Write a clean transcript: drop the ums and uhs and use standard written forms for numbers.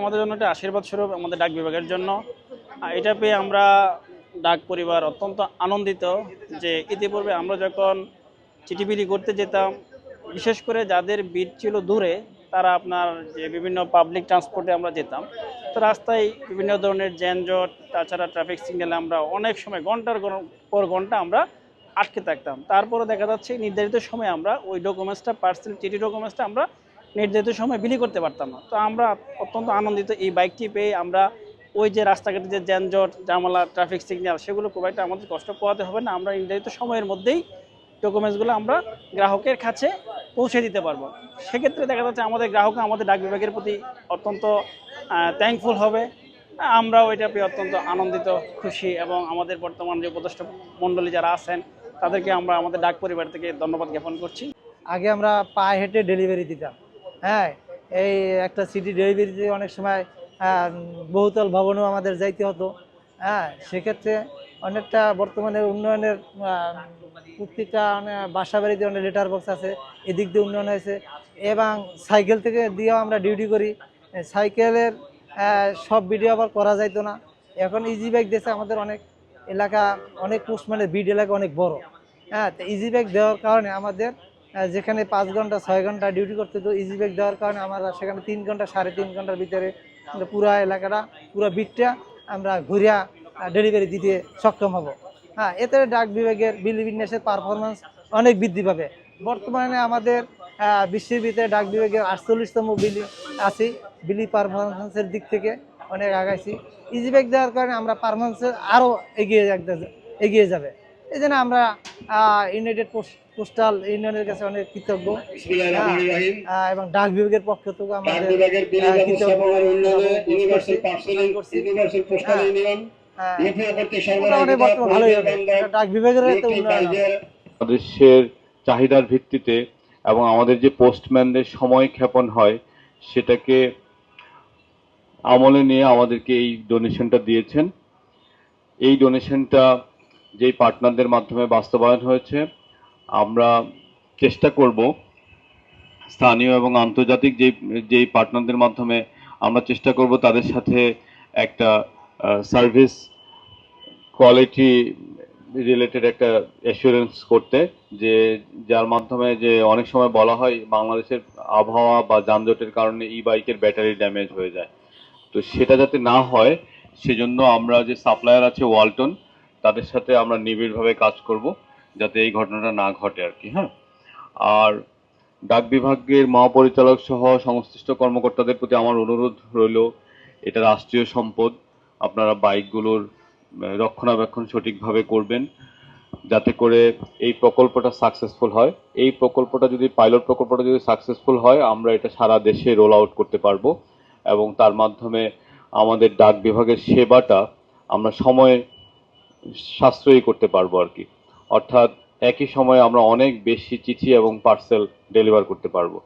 আমাদের জন্য একটা আশীর্বাদ স্বরূপ আমাদের ডাক বিভাগের জন্য। এটা পেয়ে আমরা ডাক পরিবার অত্যন্ত আনন্দিত যে ইতিপূর্বে আমরা যখন চিঠি বিলি করতে যেতাম, বিশেষ করে যাদের বিট ছিল দূরে, তারা আপনার যে বিভিন্ন পাবলিক ট্রান্সপোর্টে আমরা যেতাম, তো রাস্তায় বিভিন্ন ধরনের যানজট, তাছাড়া ট্রাফিক সিগন্যালে আমরা অনেক সময় ঘন্টার পর ঘন্টা আমরা আটকে থাকতাম। তারপরে দেখা যাচ্ছে নির্ধারিত সময়ে আমরা ওই ডকুমেন্টসটা, পার্সেল চিঠি ডকুমেন্টসটা আমরা নির্ধারিত সময় বিলি করতে পারতাম না। তো আমরা অত্যন্ত আনন্দিত এই বাইকটি পেয়ে। আমরা ওই যে রাস্তাঘাটে যে যানজট, জামালা, ট্রাফিক সিগন্যাল, সেগুলো খুব একটা আমাদের কষ্ট পোহাতে হবে না। আমরা নির্ধারিত সময়ের মধ্যেই ডকুমেন্টসগুলো আমরা গ্রাহকের কাছে পৌঁছে দিতে পারবো। সেক্ষেত্রে দেখা যাচ্ছে আমাদের গ্রাহক আমাদের ডাক বিভাগের প্রতি অত্যন্ত থ্যাঙ্কফুল হবে। আমরাও এটা পেয়ে অত্যন্ত আনন্দিত, খুশি, এবং আমাদের বর্তমান যে উপদেষ্টা মণ্ডলী যারা আছেন তাদেরকে আমরা আমাদের ডাক পরিবার থেকে ধন্যবাদ জ্ঞাপন করছি। আগে আমরা পায়ে হেঁটে ডেলিভারি দিতাম। হ্যাঁ, এই একটা সিটি ডেলিভারি দিয়ে অনেক সময় বহুতল ভবনেও আমাদের যাইতে হতো। হ্যাঁ, সেক্ষেত্রে অনেকটা বর্তমানে উন্নয়নের প্রত্যেকটা বাসা বাড়িতে অনেক লেটার বক্স আছে, এদিক দিয়ে উন্নয়ন হয়েছে। এবং সাইকেল থেকে দিয়েও আমরা ডিউটি করি। সাইকেলের সব ভিডিও আবার করা যাইতো না, এখন ইজি বাইক দিয়েছে। আমাদের অনেক এলাকা, অনেক পোস্টম্যানের বিড এলাকা অনেক বড়। হ্যাঁ, তো ইজি বাইক দেওয়ার কারণে আমাদের যেখানে 5 ঘন্টা 6 ঘন্টা ডিউটি করতে হতো, ইজি বাইক দেওয়ার কারণে আমরা সেখানে 3 ঘন্টা 3.5 ঘন্টার ভিতরে পুরা এলাকাটা, পুরা বিটটা আমরা ঘুরিয়া ডেলিভারি দিতে সক্ষম হব। হ্যাঁ, এতে ডাক বিভাগের বিলি বিন্যাসের পারফরমেন্স অনেক বৃদ্ধি পাবে। বর্তমানে আমাদের বিশ্বের ভিতরে ডাক বিভাগের 48তম বিলি আছি। বিলি পারফরমেন্সের দিক থেকে অনেক আগাইছি। ইজি বাইক দেওয়ার কারণে আমরা পারফরমেন্সে আরও এগিয়ে যাবে। এই জন্য আমরা ইউনাইটেড পোস্টাল ইউনিয়নের কাছে অনেক কৃতজ্ঞ, এবং ডাক বিভাগের পক্ষ থেকে আমাদের কৃতজ্ঞ ভালোই হবে। ডাক বিভাগের দেশের চাহিদার ভিত্তিতে এবং আমাদের যে পোস্টম্যানদের সময় ক্ষেপণ হয় সেটাকে আমলে নিয়ে আমাদেরকে এই ডোনেশনটা দিয়েছেন। এই ডোনেশনটা যেই পার্টনারদের মাধ্যমে বাস্তবায়ন হয়েছে, আমরা চেষ্টা করব স্থানীয় এবং আন্তর্জাতিক যেই পার্টনারদের মাধ্যমে আমরা চেষ্টা করব তাদের সাথে একটা সার্ভিস কোয়ালিটি রিলেটেড একটা অ্যাসুরেন্স করতে, যে যার মাধ্যমে যে অনেক সময় বলা হয় বাংলাদেশের আবহাওয়া বা যানজটের কারণে ই বাইকের ব্যাটারি ড্যামেজ হয়ে যায়, তো সেটা যাতে না হয় সেজন্য আমরা যে সাপ্লায়ার আছে ওয়ালটন, তাদের সাথে আমরা নিবিড়ভাবে কাজ করব যাতে এই ঘটনাটা না ঘটে আর কি। হ্যাঁ, আর ডাক বিভাগের মহাপরিচালক সহ সংশ্লিষ্ট কর্মকর্তাদের প্রতি আমার অনুরোধ রইল, এটা রাষ্ট্রীয় সম্পদ, আপনারা বাইকগুলোর রক্ষণাবেক্ষণ সঠিকভাবে করবেন যাতে করে এই প্রকল্পটা সাকসেসফুল হয়। এই প্রকল্পটা যদি পাইলট প্রকল্পটা যদি সাকসেসফুল হয়, আমরা এটা সারা দেশে রোল আউট করতে পারবো এবং তার মাধ্যমে আমাদের ডাক বিভাগের সেবাটা আমরা সময় সাশ্রয়ী করতে পারবো আর কি। অর্থাৎ একই সময়ে আমরা অনেক বেশি চিঠি এবং পার্সেল ডেলিভার করতে পারবো।